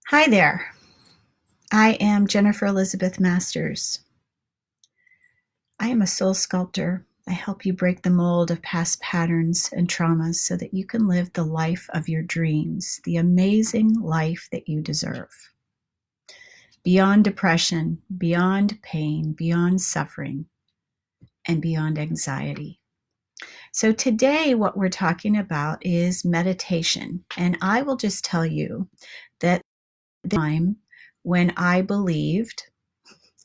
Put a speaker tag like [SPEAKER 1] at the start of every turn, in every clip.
[SPEAKER 1] Hi there. I am Jennifer Elizabeth Masters. I am a soul sculptor. I help you break the mold of past patterns and traumas so that you can live the life of your dreams, the amazing life that you deserve. Beyond depression, beyond pain, beyond suffering, and beyond anxiety. So, today, what we're talking about is meditation. And I will just tell you that the time when I believed,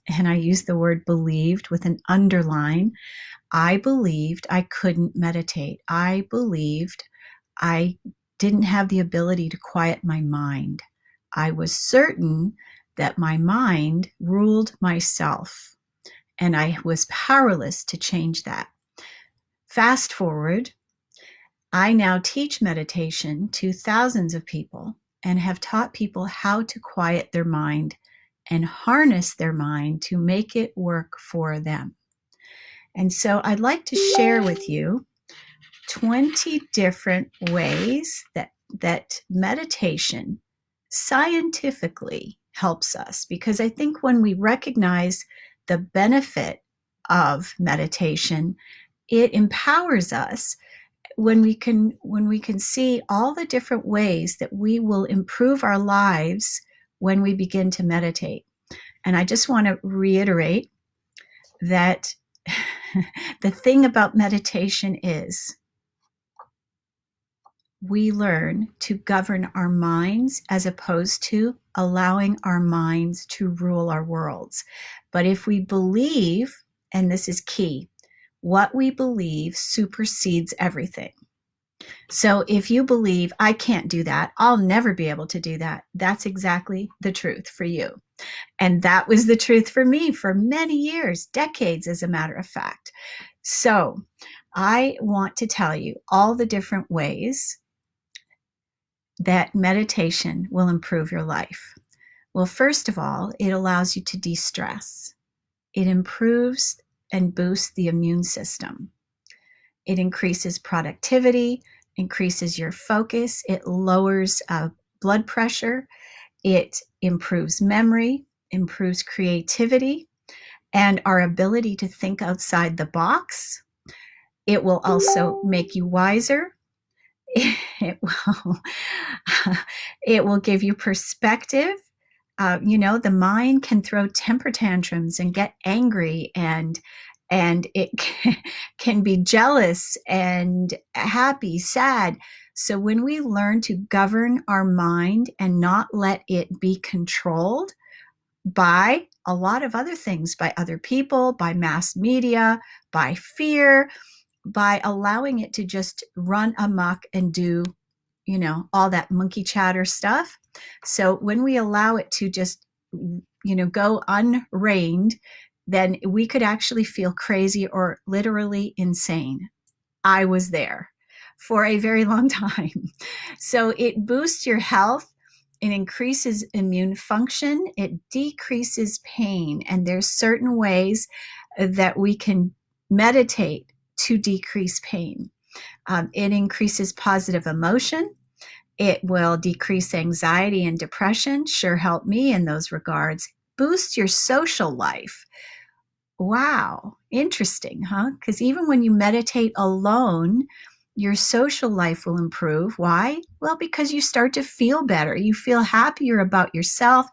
[SPEAKER 1] and I use the word believed with an underline, I believed I couldn't meditate. I believed I didn't have the ability to quiet my mind. I was certain that my mind ruled myself, and I was powerless to change that. Fast forward, I now teach meditation to thousands of people and have taught people how to quiet their mind and harness their mind to make it work for them. And so I'd like to share with you 20 different ways that meditation scientifically helps us, because I think when we recognize the benefit of meditation, it empowers us when we can see all the different ways that we will improve our lives when we begin to meditate. And I just want to reiterate that the thing about meditation is we learn to govern our minds as opposed to allowing our minds to rule our worlds. But if we believe, and this is key, what we believe supersedes everything. So if you believe, I can't do that, I'll never be able to do that, that's exactly the truth for you. And that was the truth for me for many years, decades, as a matter of fact. So I want to tell you all the different ways that meditation will improve your life. Well, first of all, it allows you to de-stress. It improves and boosts the immune system. It increases productivity, increases your focus. It lowers blood pressure. It improves memory, improves creativity, and our ability to think outside the box. It will also make you wiser. It will, it will give you perspective. The mind can throw temper tantrums and get angry, and it can be jealous and happy, sad. So when we learn to govern our mind and not let it be controlled by a lot of other things, by other people, by mass media, by fear, by allowing it to just run amok and do, all that monkey chatter stuff. So when we allow it to just, go unreined, then we could actually feel crazy or literally insane. I was there for a very long time. So it boosts your health. It increases immune function. It decreases pain. And there's certain ways that we can meditate to decrease pain. It increases positive emotion. It will decrease anxiety and depression. Sure helped me in those regards. Boost your social life. Wow, interesting, huh? Because even when you meditate alone, your social life will improve. Why? Well, because you start to feel better. You feel happier about yourself.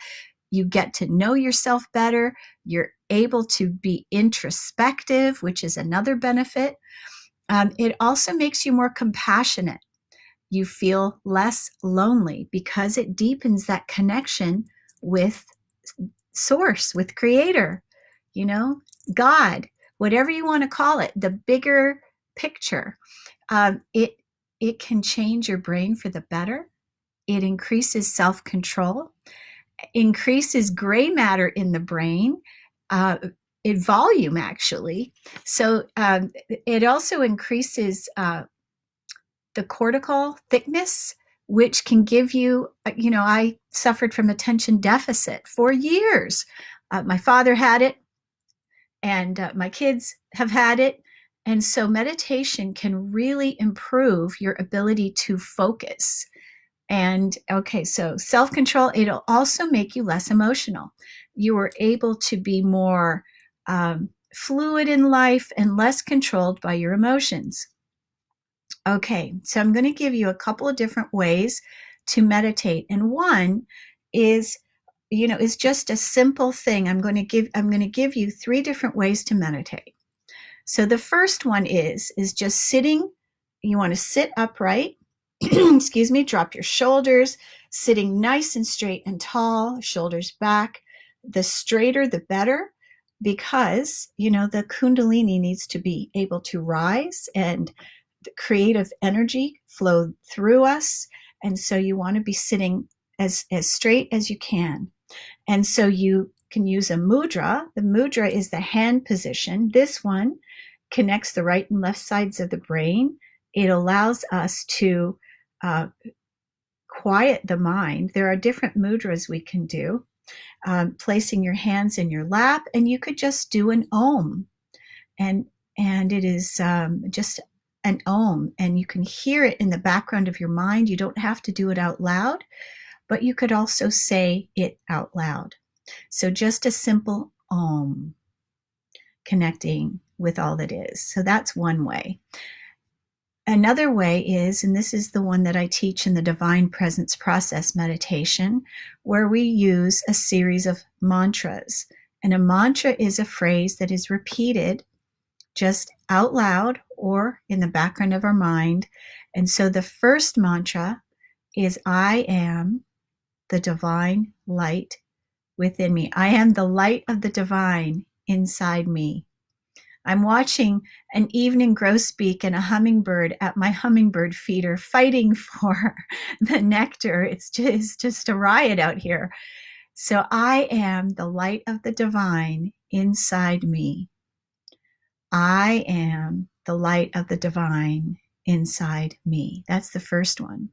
[SPEAKER 1] You get to know yourself better. You're able to be introspective, which is another benefit. It also makes you more compassionate. You feel less lonely because it deepens that connection with source, with creator, you know, God, whatever you want to call it, the bigger picture. It can change your brain for the better. It increases self-control, increases gray matter in the brain, in volume actually. So it also increases the cortical thickness, which can give you, I suffered from attention deficit for years. My father had it, and my kids have had it. And so meditation can really improve your ability to focus. And okay, so self-control, it'll also make you less emotional. You are able to be more fluid in life and less controlled by your emotions. Okay, so I'm going to give you a couple of different ways to meditate. And one is, is just a simple thing. I'm going to give you 3 different ways to meditate. So the first one is just sitting. You want to sit upright. Excuse me, drop your shoulders, sitting nice and straight and tall, shoulders back. The straighter the better, because the kundalini needs to be able to rise and the creative energy flow through us. And so you want to be sitting as straight as you can. And so you can use a mudra. The mudra is the hand position. This one connects the right and left sides of the brain. It allows us to quiet the mind. There are different mudras we can do. Placing your hands in your lap, and you could just do an om, and it is just an om, and you can hear it in the background of your mind. You don't have to do it out loud, but you could also say it out loud. So just a simple om, connecting with all that is. So that's one way. Another way is, and this is the one that I teach in the Divine Presence Process meditation, where we use a series of mantras. And a mantra is a phrase that is repeated just out loud or in the background of our mind. And so the first mantra is, I am the divine light within me. I am the light of the divine inside me. I'm watching an evening grosbeak and a hummingbird at my hummingbird feeder fighting for the nectar. It's just a riot out here. So I am the light of the divine inside me. I am the light of the divine inside me. That's the first one.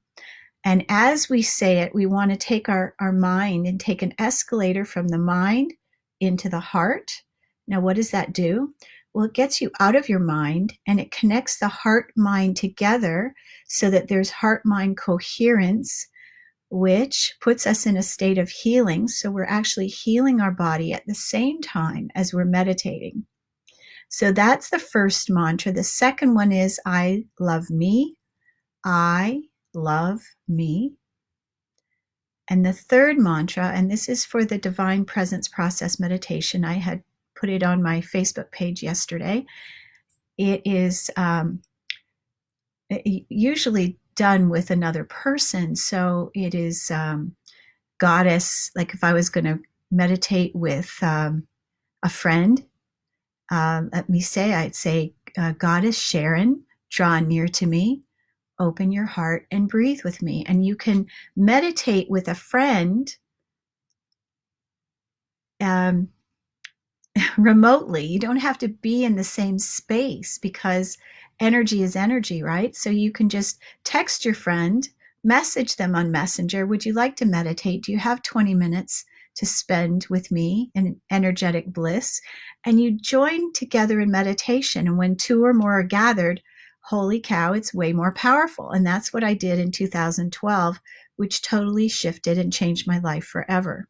[SPEAKER 1] And as we say it, we want to take our mind and take an escalator from the mind into the heart. Now, what does that do? Well, it gets you out of your mind and it connects the heart-mind together so that there's heart-mind coherence, which puts us in a state of healing. So we're actually healing our body at the same time as we're meditating. So that's the first mantra. The second one is, I love me. I love me. And the third mantra, and this is for the Divine Presence Process meditation, I had put it on my Facebook page yesterday. It is usually done with another person. So it is goddess, like if I was going to meditate with a friend, let me say, I'd say, Goddess Sharon, draw near to me, open your heart and breathe with me. And you can meditate with a friend remotely. You don't have to be in the same space because energy is energy, right? So you can just text your friend, message them on Messenger. Would you like to meditate? Do you have 20 minutes to spend with me in energetic bliss? And you join together in meditation. And when 2 or more are gathered, holy cow, it's way more powerful. And that's what I did in 2012, which totally shifted and changed my life forever.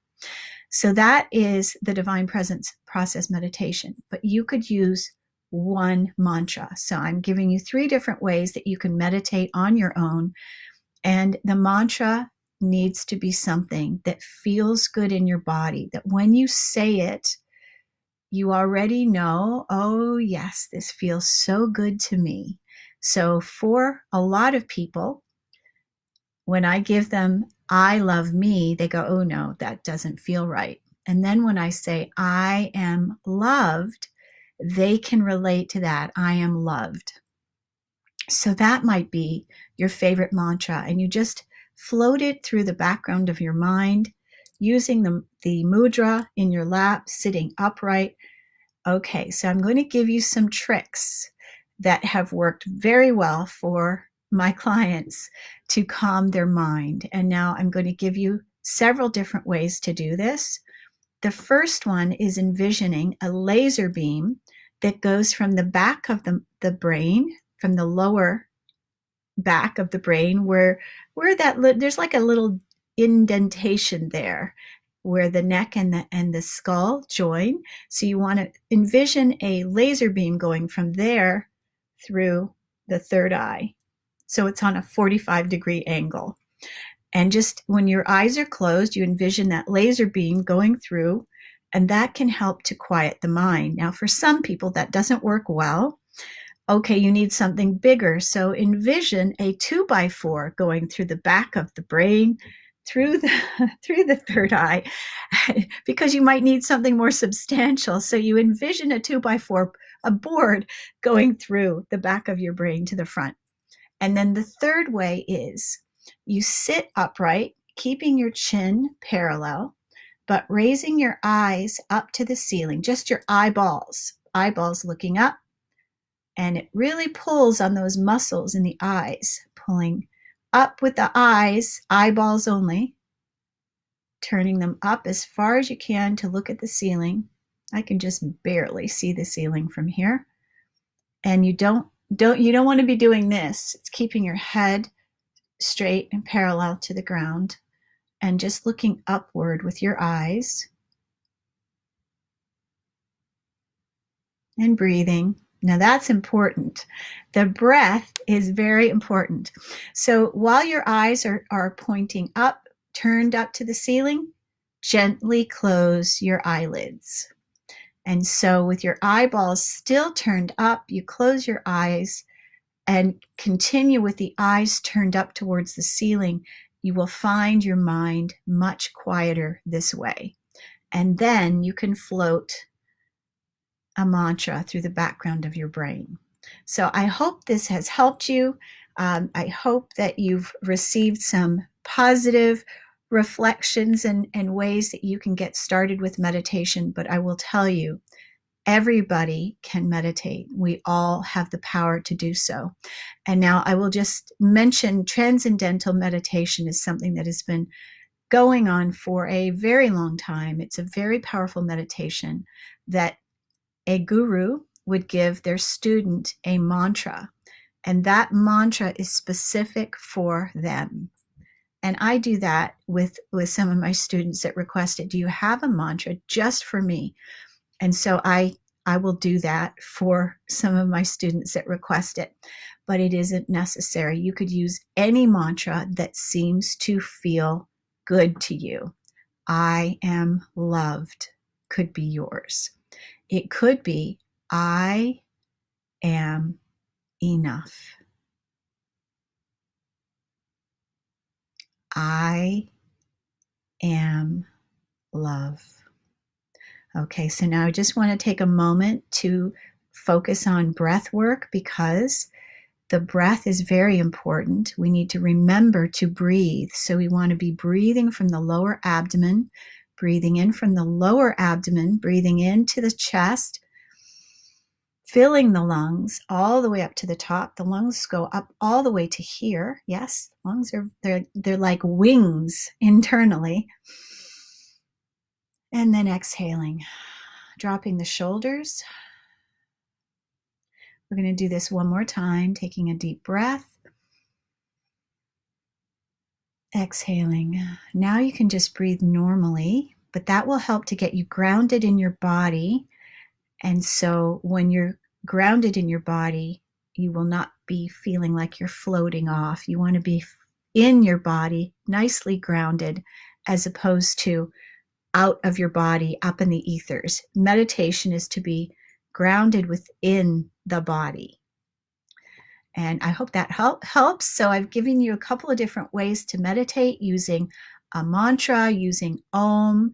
[SPEAKER 1] So that is the Divine Presence Process meditation, but you could use one mantra. So I'm giving you 3 different ways that you can meditate on your own. And the mantra needs to be something that feels good in your body, that when you say it, you already know, oh yes, this feels so good to me. So for a lot of people, when I give them, I love me, they go, oh no, that doesn't feel right. And then when I say, I am loved, they can relate to that. I am loved. So that might be your favorite mantra. And you just float it through the background of your mind using the mudra in your lap, sitting upright. Okay, so I'm going to give you some tricks that have worked very well for my clients to calm their mind. And now I'm going to give you several different ways to do this. The first one is envisioning a laser beam that goes from the back of the brain, from the lower back of the brain where there's like a little indentation there where the neck and the skull join. So you want to envision a laser beam going from there through the third eye. So it's on a 45-degree angle. And just when your eyes are closed, you envision that laser beam going through, and that can help to quiet the mind. Now, for some people, that doesn't work well. Okay, you need something bigger. So envision a 2x4 going through the back of the brain, through the third eye, because you might need something more substantial. So you envision a 2x4, a board going through the back of your brain to the front. And then the third way is you sit upright, keeping your chin parallel, but raising your eyes up to the ceiling, just your eyeballs looking up. And it really pulls on those muscles in the eyes, pulling up with the eyes, eyeballs only, turning them up as far as you can to look at the ceiling. I can just barely see the ceiling from here. And you don't want to be doing this. It's keeping your head straight and parallel to the ground and just looking upward with your eyes and breathing. Now that's important. The breath is very important. So while your eyes are pointing up, turned up to the ceiling, gently close your eyelids. And so with your eyeballs still turned up, you close your eyes and continue with the eyes turned up towards the ceiling. You will find your mind much quieter this way. And then you can float a mantra through the background of your brain. So I hope this has helped you. I hope that you've received some positive reflections and ways that you can get started with meditation. But I will tell you, everybody can meditate. We all have the power to do so. And now I will just mention transcendental meditation is something that has been going on for a very long time. It's a very powerful meditation that a guru would give their student a mantra, and that mantra is specific for them. And I do that with some of my students that request it. Do you have a mantra just for me? And so I will do that for some of my students that request it, but it isn't necessary. You could use any mantra that seems to feel good to you. I am loved could be yours. It could be, I am enough. I am love. Okay, so now I just want to take a moment to focus on breath work because the breath is very important. We need to remember to breathe. So we want to be breathing from the lower abdomen, breathing in from the lower abdomen, breathing into the chest, filling the lungs all the way up to the top. The lungs go up all the way to here. Yes, lungs they're like wings internally. And then exhaling, dropping the shoulders. We're going to do this one more time, taking a deep breath. Exhaling. Now you can just breathe normally, but that will help to get you grounded in your body. And so when you're grounded in your body, you will not be feeling like you're floating off. You want to be in your body, nicely grounded, as opposed to out of your body, up in the ethers. Meditation is to be grounded within the body. And I hope that helps. So I've given you a couple of different ways to meditate using a mantra, using Om,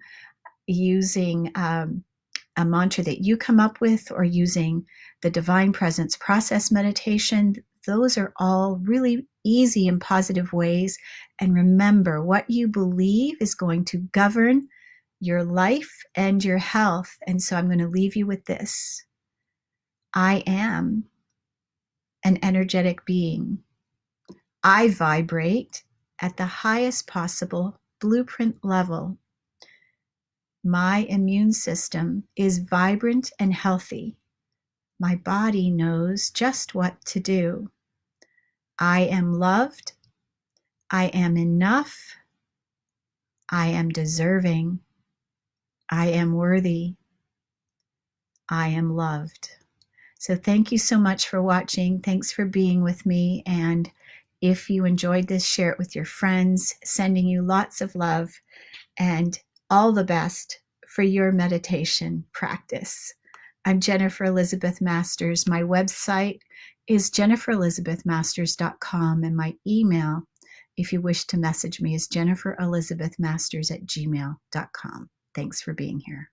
[SPEAKER 1] using a mantra that you come up with, or using the Divine Presence Process meditation. Those are all really easy and positive ways. And remember, what you believe is going to govern your life and your health. And so I'm going to leave you with this. I am an energetic being. I vibrate at the highest possible blueprint level. My immune system is vibrant and healthy. My body knows just what to do. I am loved. I am enough. I am deserving. I am worthy. I am loved. So thank you so much for watching. Thanks for being with me. And if you enjoyed this, share it with your friends, sending you lots of love and all the best for your meditation practice. I'm Jennifer Elizabeth Masters. My website is jenniferelizabethmasters.com, and my email, if you wish to message me, is jenniferelizabethmasters@gmail.com. Thanks for being here.